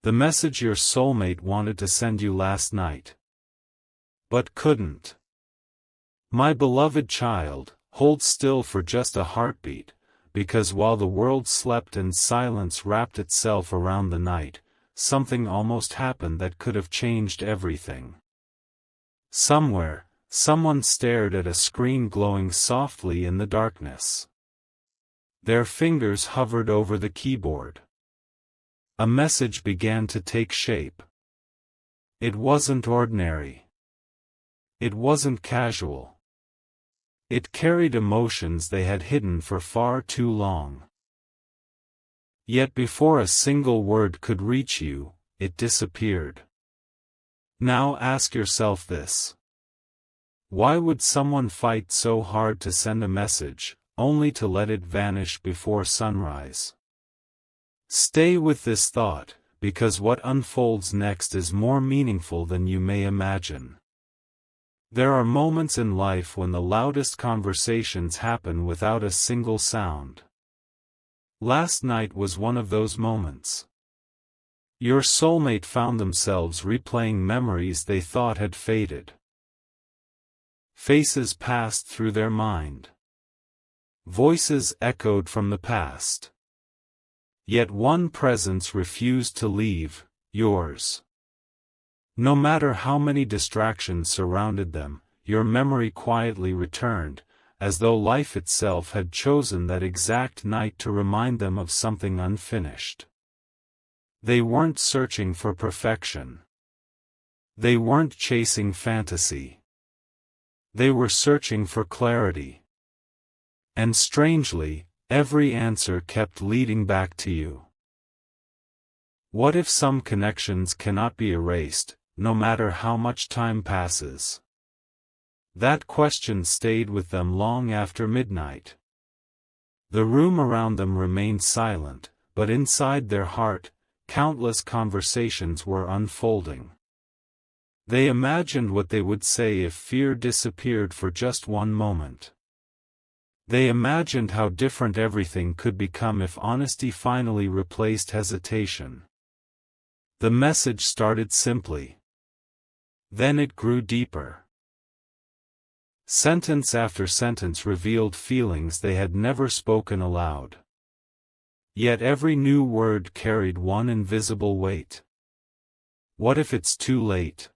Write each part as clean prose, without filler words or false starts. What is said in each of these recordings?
The message your soulmate wanted to send you last night, but couldn't. My beloved child, hold still for just a heartbeat, because while the world slept and silence wrapped itself around the night, something almost happened that could have changed everything. Somewhere, someone stared at a screen glowing softly in the darkness. Their fingers hovered over the keyboard. A message began to take shape. It wasn't ordinary. It wasn't casual. It carried emotions they had hidden for far too long. Yet before a single word could reach you, it disappeared. Now ask yourself this. Why would someone fight so hard to send a message, only to let it vanish before sunrise? Stay with this thought, because what unfolds next is more meaningful than you may imagine. There are moments in life when the loudest conversations happen without a single sound. Last night was one of those moments. Your soulmate found themselves replaying memories they thought had faded. Faces passed through their mind. Voices echoed from the past. Yet one presence refused to leave, yours. No matter how many distractions surrounded them, your memory quietly returned, as though life itself had chosen that exact night to remind them of something unfinished. They weren't searching for perfection. They weren't chasing fantasy. They were searching for clarity. And strangely, every answer kept leading back to you. What if some connections cannot be erased, no matter how much time passes? That question stayed with them long after midnight. The room around them remained silent, but inside their heart, countless conversations were unfolding. They imagined what they would say if fear disappeared for just one moment. They imagined how different everything could become if honesty finally replaced hesitation. The message started simply. Then it grew deeper. Sentence after sentence revealed feelings they had never spoken aloud. Yet every new word carried one invisible weight. What if it's too late?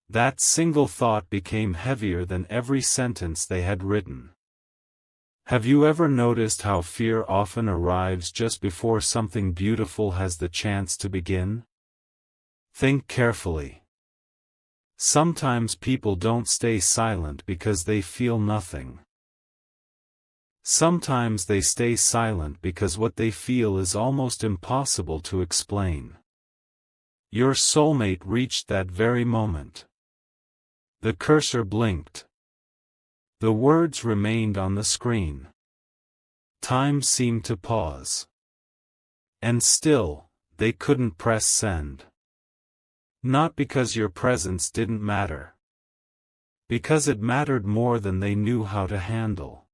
That single thought became heavier than every sentence they had written. Have you ever noticed how fear often arrives just before something beautiful has the chance to begin? Think carefully. Sometimes people don't stay silent because they feel nothing. Sometimes they stay silent because what they feel is almost impossible to explain. Your soulmate reached that very moment. The cursor blinked. The words remained on the screen. Time seemed to pause. And still, they couldn't press send. Not because your presence didn't matter. Because it mattered more than they knew how to handle.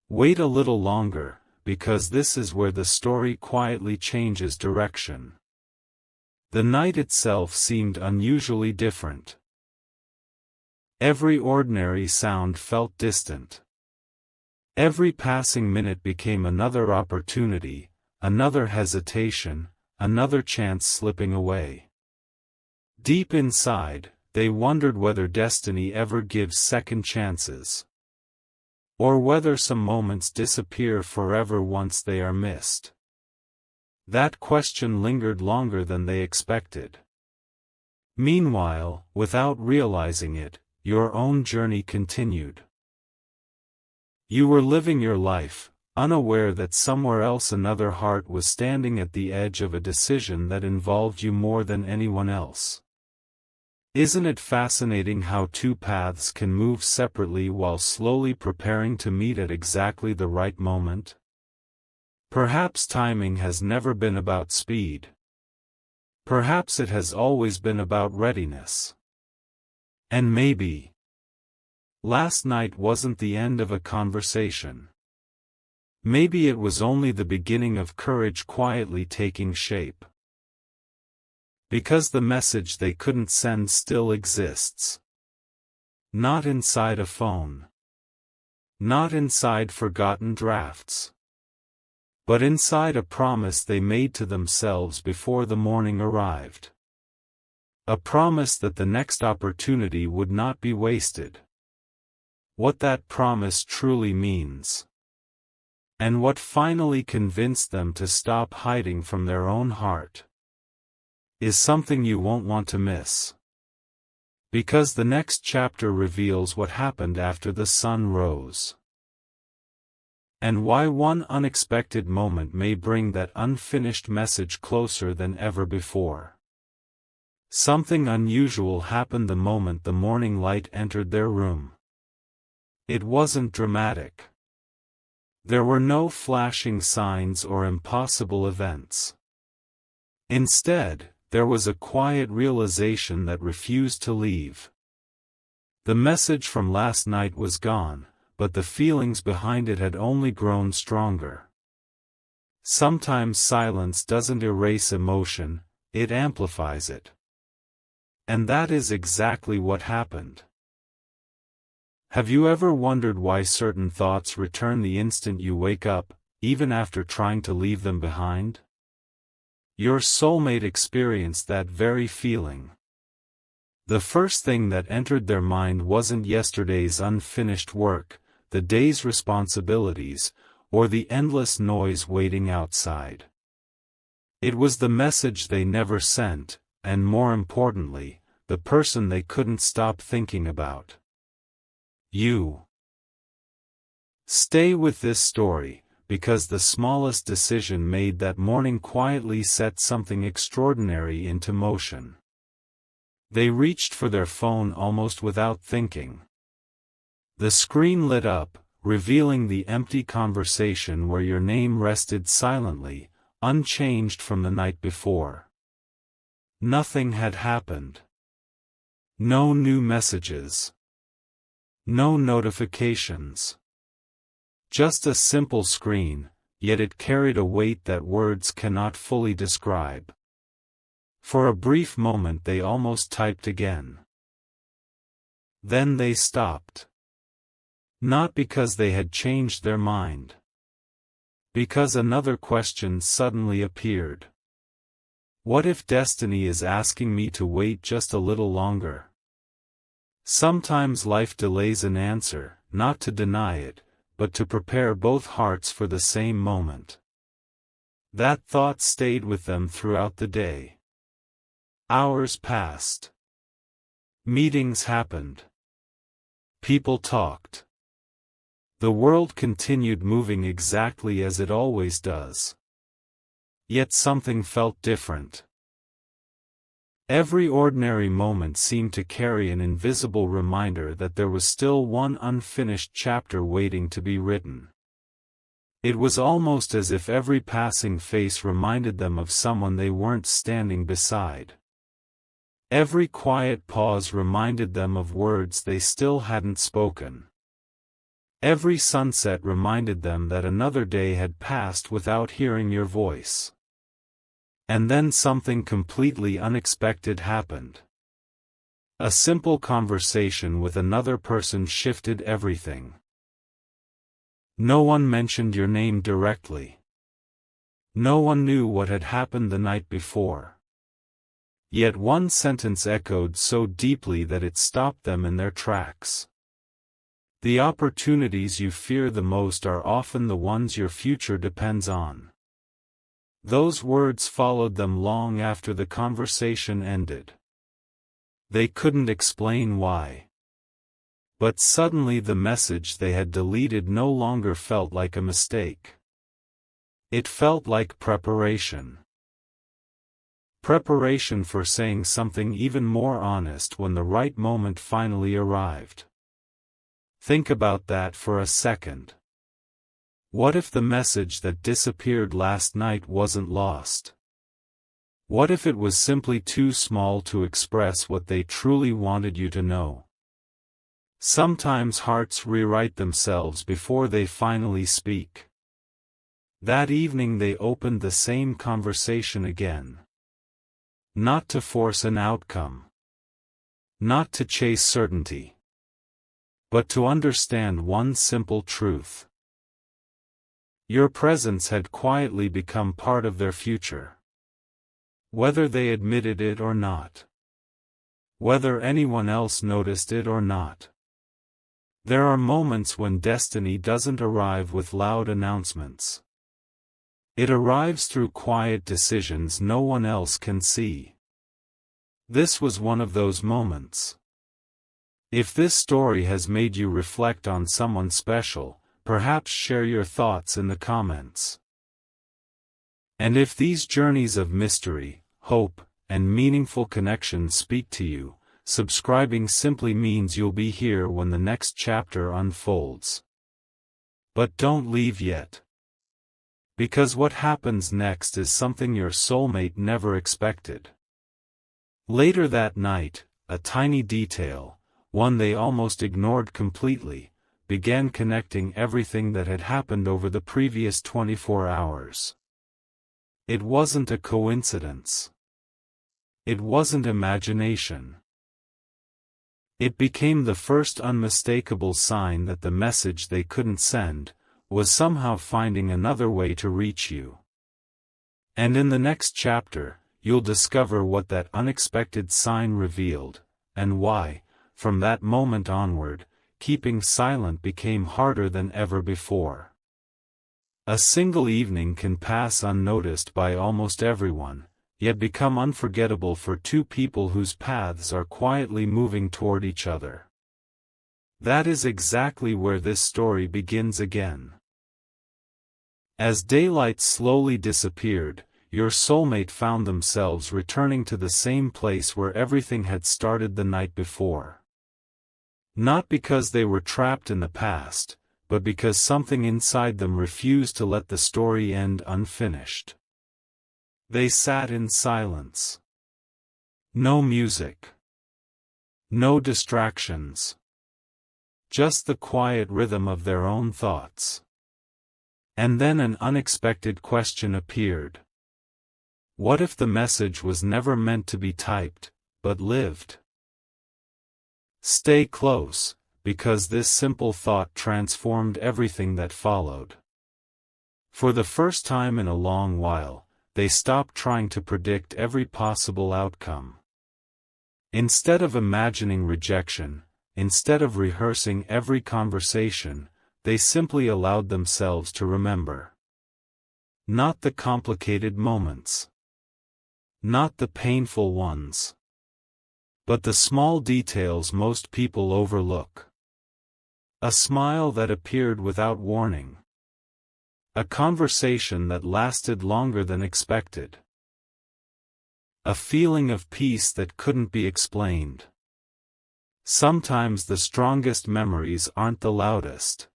Wait a little longer, because this is where the story quietly changes direction. The night itself seemed unusually different. Every ordinary sound felt distant. Every passing minute became another opportunity, another hesitation, another chance slipping away. Deep inside, they wondered whether destiny ever gives second chances. Or whether some moments disappear forever once they are missed. That question lingered longer than they expected. Meanwhile, without realizing it, your own journey continued. You were living your life, unaware that somewhere else another heart was standing at the edge of a decision that involved you more than anyone else. Isn't it fascinating how two paths can move separately while slowly preparing to meet at exactly the right moment? Perhaps timing has never been about speed. Perhaps it has always been about readiness. And maybe last night wasn't the end of a conversation. Maybe it was only the beginning of courage quietly taking shape. Because the message they couldn't send still exists. Not inside a phone. Not inside forgotten drafts. But inside a promise they made to themselves before the morning arrived. A promise that the next opportunity would not be wasted. What that promise truly means. And what finally convinced them to stop hiding from their own heart. Is something you won't want to miss. Because the next chapter reveals what happened after the sun rose. And why one unexpected moment may bring that unfinished message closer than ever before. Something unusual happened the moment the morning light entered their room. It wasn't dramatic. There were no flashing signs or impossible events. Instead, there was a quiet realization that refused to leave. The message from last night was gone, but the feelings behind it had only grown stronger. Sometimes silence doesn't erase emotion, it amplifies it. And that is exactly what happened. Have you ever wondered why certain thoughts return the instant you wake up, even after trying to leave them behind? Your soulmate experienced that very feeling. The first thing that entered their mind wasn't yesterday's unfinished work, the day's responsibilities, or the endless noise waiting outside. It was the message they never sent, and more importantly, the person they couldn't stop thinking about. You. Stay with this story, because the smallest decision made that morning quietly set something extraordinary into motion. They reached for their phone almost without thinking. The screen lit up, revealing the empty conversation where your name rested silently, unchanged from the night before. Nothing had happened. No new messages. No notifications. Just a simple screen, yet it carried a weight that words cannot fully describe. For a brief moment they almost typed again. Then they stopped. Not because they had changed their mind. Because another question suddenly appeared. What if destiny is asking me to wait just a little longer? Sometimes life delays an answer, not to deny it, but to prepare both hearts for the same moment. That thought stayed with them throughout the day. Hours passed. Meetings happened. People talked. The world continued moving exactly as it always does. Yet something felt different. Every ordinary moment seemed to carry an invisible reminder that there was still one unfinished chapter waiting to be written. It was almost as if every passing face reminded them of someone they weren't standing beside. Every quiet pause reminded them of words they still hadn't spoken. Every sunset reminded them that another day had passed without hearing your voice. And then something completely unexpected happened. A simple conversation with another person shifted everything. No one mentioned your name directly. No one knew what had happened the night before. Yet one sentence echoed so deeply that it stopped them in their tracks. The opportunities you fear the most are often the ones your future depends on. Those words followed them long after the conversation ended. They couldn't explain why. But suddenly the message they had deleted no longer felt like a mistake. It felt like preparation. Preparation for saying something even more honest when the right moment finally arrived. Think about that for a second. What if the message that disappeared last night wasn't lost? What if it was simply too small to express what they truly wanted you to know? Sometimes hearts rewrite themselves before they finally speak. That evening they opened the same conversation again. Not to force an outcome. Not to chase certainty. But to understand one simple truth. Your presence had quietly become part of their future. Whether they admitted it or not. Whether anyone else noticed it or not. There are moments when destiny doesn't arrive with loud announcements. It arrives through quiet decisions no one else can see. This was one of those moments. If this story has made you reflect on someone special, perhaps share your thoughts in the comments. And if these journeys of mystery, hope, and meaningful connection speak to you, subscribing simply means you'll be here when the next chapter unfolds. But don't leave yet. Because what happens next is something your soulmate never expected. Later that night, a tiny detail, one they almost ignored completely, began connecting everything that had happened over the previous 24 hours. It wasn't a coincidence. It wasn't imagination. It became the first unmistakable sign that the message they couldn't send was somehow finding another way to reach you. And in the next chapter, you'll discover what that unexpected sign revealed, and why, from that moment onward, keeping silent became harder than ever before. A single evening can pass unnoticed by almost everyone, yet become unforgettable for two people whose paths are quietly moving toward each other. That is exactly where this story begins again. As daylight slowly disappeared, your soulmate found themselves returning to the same place where everything had started the night before. Not because they were trapped in the past, but because something inside them refused to let the story end unfinished. They sat in silence. No music. No distractions. Just the quiet rhythm of their own thoughts. And then an unexpected question appeared. What if the message was never meant to be typed, but lived? Stay close, because this simple thought transformed everything that followed. For the first time in a long while, they stopped trying to predict every possible outcome. Instead of imagining rejection, instead of rehearsing every conversation, they simply allowed themselves to remember. Not the complicated moments. Not the painful ones. But the small details most people overlook. A smile that appeared without warning. A conversation that lasted longer than expected. A feeling of peace that couldn't be explained. Sometimes the strongest memories aren't the loudest.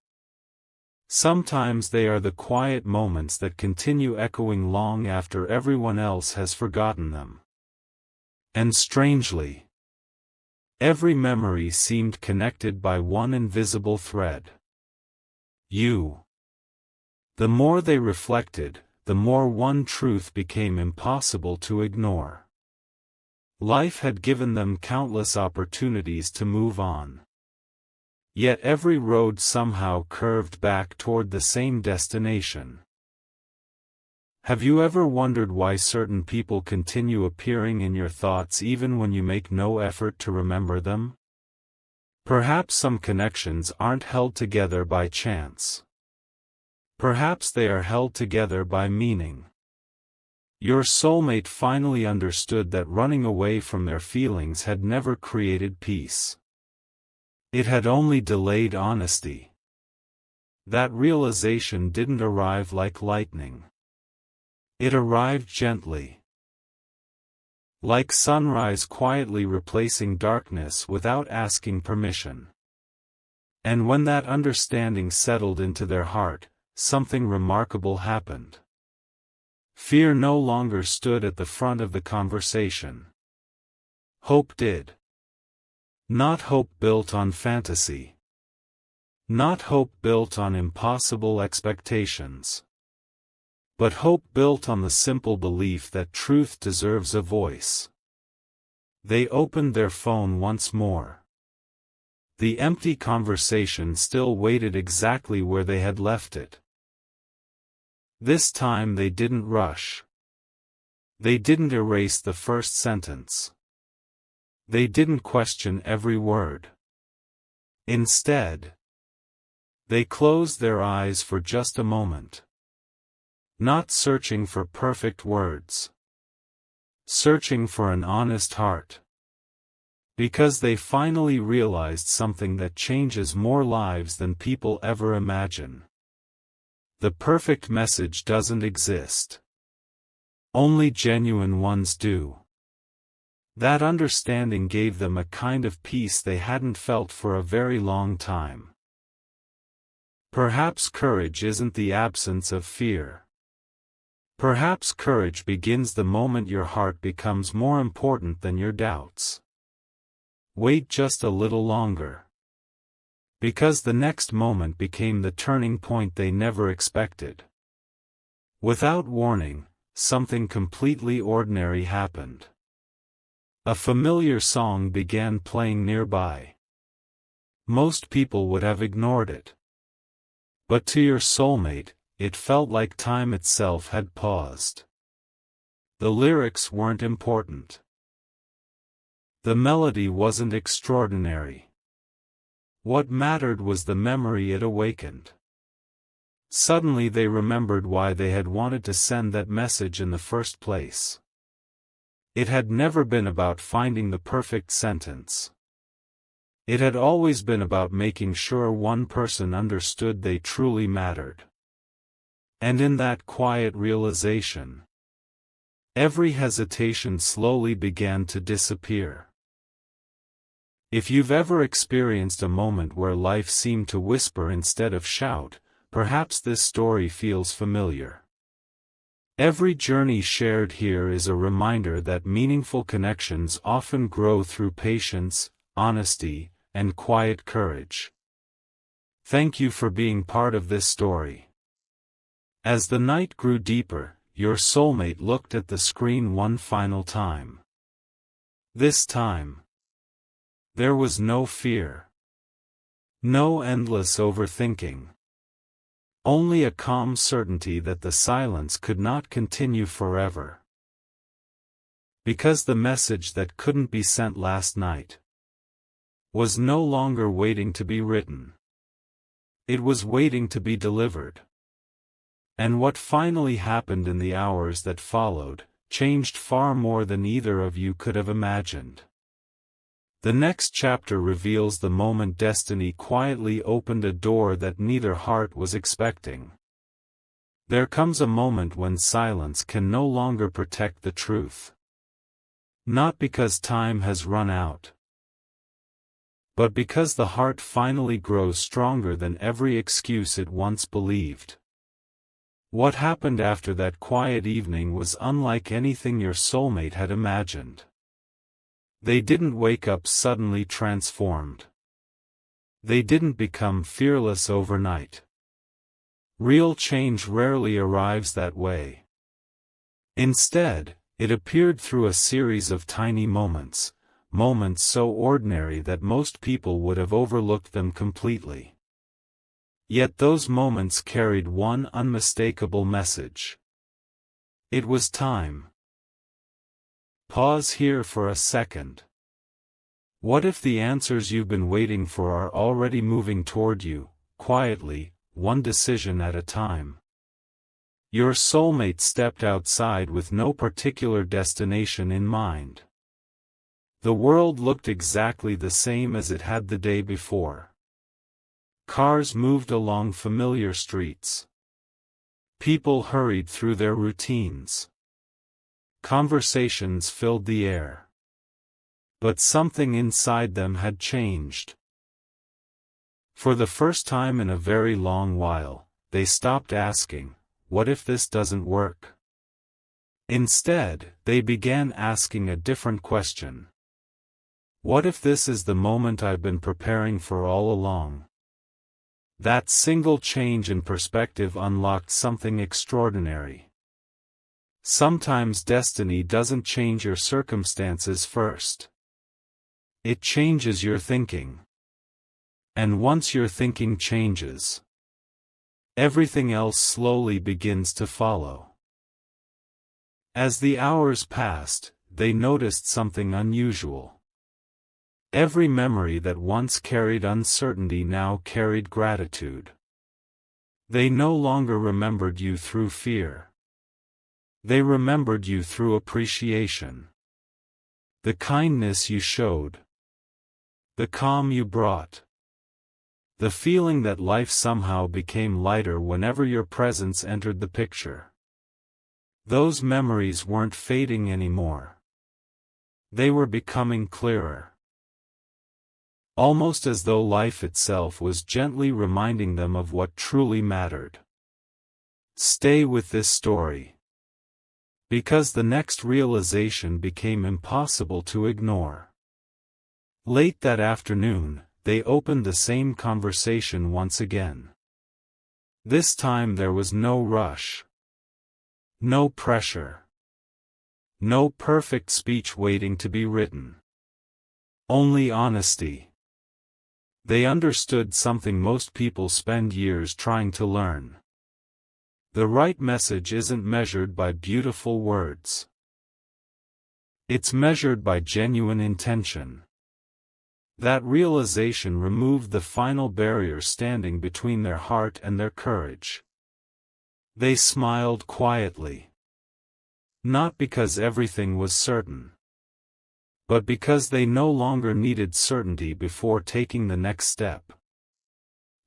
Sometimes they are the quiet moments that continue echoing long after everyone else has forgotten them. And strangely, every memory seemed connected by one invisible thread. You. The more they reflected, the more one truth became impossible to ignore. Life had given them countless opportunities to move on. Yet every road somehow curved back toward the same destination. Have you ever wondered why certain people continue appearing in your thoughts even when you make no effort to remember them? Perhaps some connections aren't held together by chance. Perhaps they are held together by meaning. Your soulmate finally understood that running away from their feelings had never created peace. It had only delayed honesty. That realization didn't arrive like lightning. It arrived gently. Like sunrise quietly replacing darkness without asking permission. And when that understanding settled into their heart, something remarkable happened. Fear no longer stood at the front of the conversation. Hope did. Not hope built on fantasy. Not hope built on impossible expectations. But hope built on the simple belief that truth deserves a voice. They opened their phone once more. The empty conversation still waited exactly where they had left it. This time they didn't rush. They didn't erase the first sentence. They didn't question every word. Instead, they closed their eyes for just a moment. Not searching for perfect words. Searching for an honest heart. Because they finally realized something that changes more lives than people ever imagine. The perfect message doesn't exist. Only genuine ones do. That understanding gave them a kind of peace they hadn't felt for a very long time. Perhaps courage isn't the absence of fear. Perhaps courage begins the moment your heart becomes more important than your doubts. Wait just a little longer. Because the next moment became the turning point they never expected. Without warning, something completely ordinary happened. A familiar song began playing nearby. Most people would have ignored it. But to your soulmate, it felt like time itself had paused. The lyrics weren't important. The melody wasn't extraordinary. What mattered was the memory it awakened. Suddenly they remembered why they had wanted to send that message in the first place. It had never been about finding the perfect sentence. It had always been about making sure one person understood they truly mattered. And in that quiet realization, every hesitation slowly began to disappear. If you've ever experienced a moment where life seemed to whisper instead of shout, perhaps this story feels familiar. Every journey shared here is a reminder that meaningful connections often grow through patience, honesty, and quiet courage. Thank you for being part of this story. As the night grew deeper, your soulmate looked at the screen one final time. This time, there was no fear. No endless overthinking. Only a calm certainty that the silence could not continue forever. Because the message that couldn't be sent last night was no longer waiting to be written. It was waiting to be delivered. And what finally happened in the hours that followed, changed far more than either of you could have imagined. The next chapter reveals the moment destiny quietly opened a door that neither heart was expecting. There comes a moment when silence can no longer protect the truth. Not because time has run out, but because the heart finally grows stronger than every excuse it once believed. What happened after that quiet evening was unlike anything your soulmate had imagined. They didn't wake up suddenly transformed. They didn't become fearless overnight. Real change rarely arrives that way. Instead, it appeared through a series of tiny moments, moments so ordinary that most people would have overlooked them completely. Yet those moments carried one unmistakable message. It was time. Pause here for a second. What if the answers you've been waiting for are already moving toward you, quietly, one decision at a time? Your soulmate stepped outside with no particular destination in mind. The world looked exactly the same as it had the day before. Cars moved along familiar streets. People hurried through their routines. Conversations filled the air. But something inside them had changed. For the first time in a very long while, they stopped asking, "What if this doesn't work?" Instead, they began asking a different question. What if this is the moment I've been preparing for all along? That single change in perspective unlocked something extraordinary. Sometimes destiny doesn't change your circumstances first. It changes your thinking. And once your thinking changes, everything else slowly begins to follow. As the hours passed, they noticed something unusual. Every memory that once carried uncertainty now carried gratitude. They no longer remembered you through fear. They remembered you through appreciation. The kindness you showed. The calm you brought. The feeling that life somehow became lighter whenever your presence entered the picture. Those memories weren't fading anymore. They were becoming clearer. Almost as though life itself was gently reminding them of what truly mattered. Stay with this story. Because the next realization became impossible to ignore. Late that afternoon, they opened the same conversation once again. This time there was no rush. No pressure. No perfect speech waiting to be written. Only honesty. They understood something most people spend years trying to learn. The right message isn't measured by beautiful words. It's measured by genuine intention. That realization removed the final barrier standing between their heart and their courage. They smiled quietly. Not because everything was certain, but because they no longer needed certainty before taking the next step.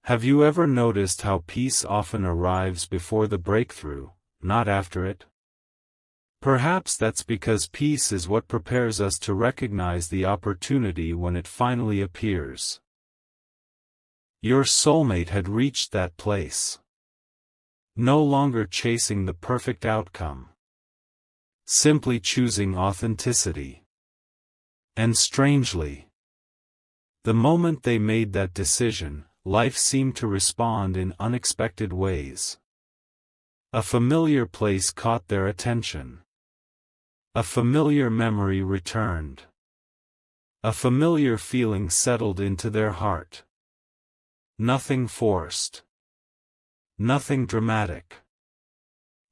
Have you ever noticed how peace often arrives before the breakthrough, not after it? Perhaps that's because peace is what prepares us to recognize the opportunity when it finally appears. Your soulmate had reached that place. No longer chasing the perfect outcome. Simply choosing authenticity. And strangely, the moment they made that decision, life seemed to respond in unexpected ways. A familiar place caught their attention. A familiar memory returned. A familiar feeling settled into their heart. Nothing forced. Nothing dramatic.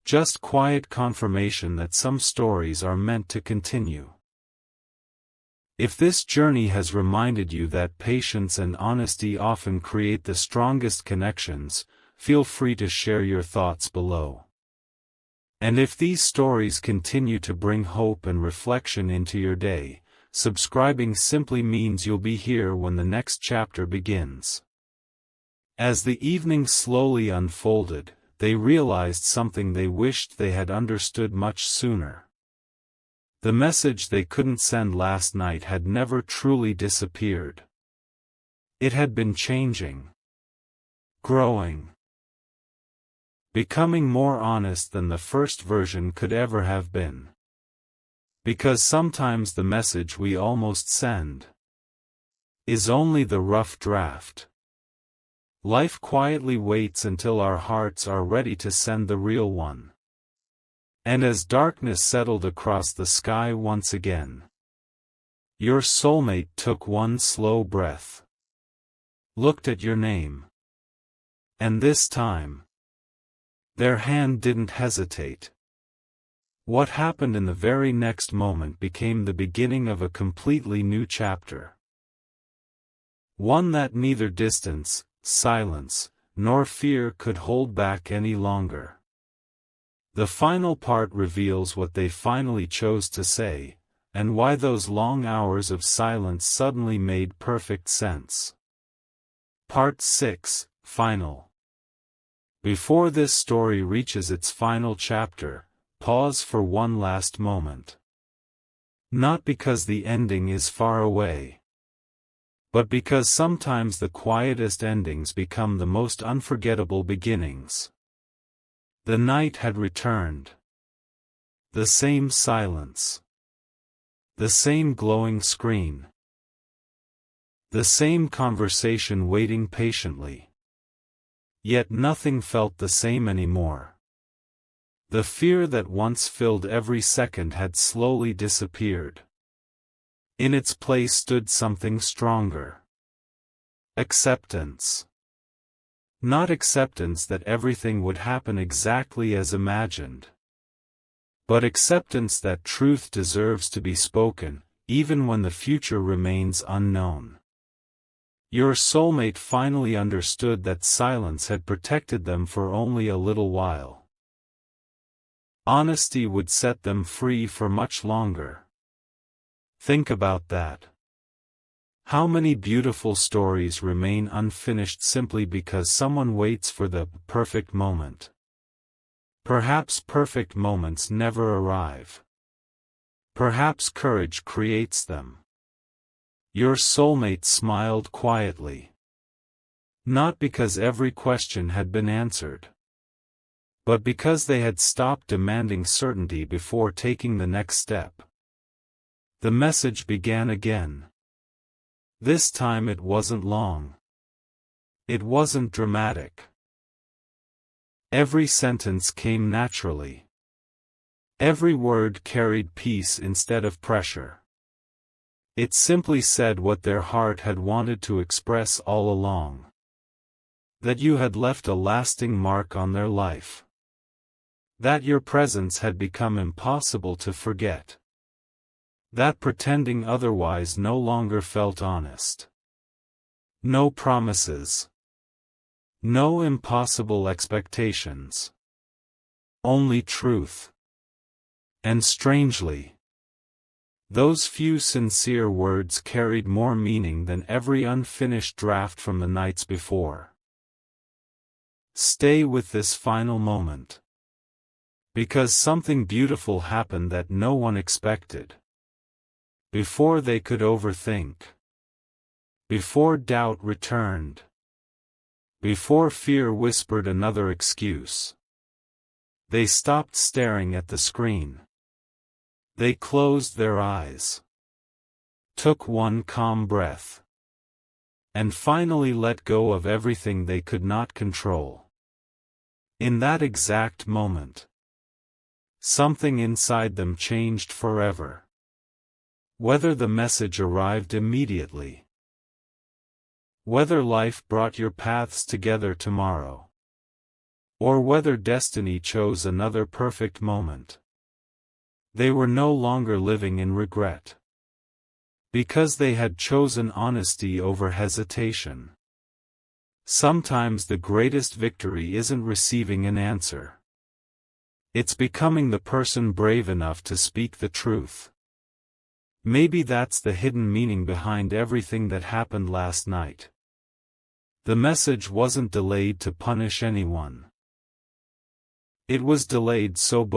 Just quiet confirmation that some stories are meant to continue. If this journey has reminded you that patience and honesty often create the strongest connections, feel free to share your thoughts below. And if these stories continue to bring hope and reflection into your day, subscribing simply means you'll be here when the next chapter begins. As the evening slowly unfolded, they realized something they wished they had understood much sooner. The message they couldn't send last night had never truly disappeared. It had been changing. Growing. Becoming more honest than the first version could ever have been. Because sometimes the message we almost send is only the rough draft. Life quietly waits until our hearts are ready to send the real one. And as darkness settled across the sky once again, your soulmate took one slow breath, looked at your name, and this time, their hand didn't hesitate. What happened in the very next moment became the beginning of a completely new chapter. One that neither distance, silence, nor fear could hold back any longer. The final part reveals what they finally chose to say, and why those long hours of silence suddenly made perfect sense. Part 6, Final. Before this story reaches its final chapter, pause for one last moment. Not because the ending is far away, but because sometimes the quietest endings become the most unforgettable beginnings. The night had returned. The same silence. The same glowing screen. The same conversation waiting patiently. Yet nothing felt the same anymore. The fear that once filled every second had slowly disappeared. In its place stood something stronger. Acceptance. Not acceptance that everything would happen exactly as imagined, but acceptance that truth deserves to be spoken, even when the future remains unknown. Your soulmate finally understood that silence had protected them for only a little while. Honesty would set them free for much longer. Think about that. How many beautiful stories remain unfinished simply because someone waits for the perfect moment? Perhaps perfect moments never arrive. Perhaps courage creates them. Your soulmate smiled quietly. Not because every question had been answered, but because they had stopped demanding certainty before taking the next step. The message began again. This time it wasn't long. It wasn't dramatic. Every sentence came naturally. Every word carried peace instead of pressure. It simply said what their heart had wanted to express all along. That you had left a lasting mark on their life. That your presence had become impossible to forget. That pretending otherwise no longer felt honest. No promises. No impossible expectations. Only truth. And strangely, those few sincere words carried more meaning than every unfinished draft from the nights before. Stay with this final moment. Because something beautiful happened that no one expected. Before they could overthink. Before doubt returned. Before fear whispered another excuse. They stopped staring at the screen. They closed their eyes. Took one calm breath. And finally let go of everything they could not control. In that exact moment, something inside them changed forever. Whether the message arrived immediately, whether life brought your paths together tomorrow, or whether destiny chose another perfect moment, they were no longer living in regret. Because they had chosen honesty over hesitation. Sometimes the greatest victory isn't receiving an answer. It's becoming the person brave enough to speak the truth. Maybe that's the hidden meaning behind everything that happened last night. The message wasn't delayed to punish anyone. It was delayed so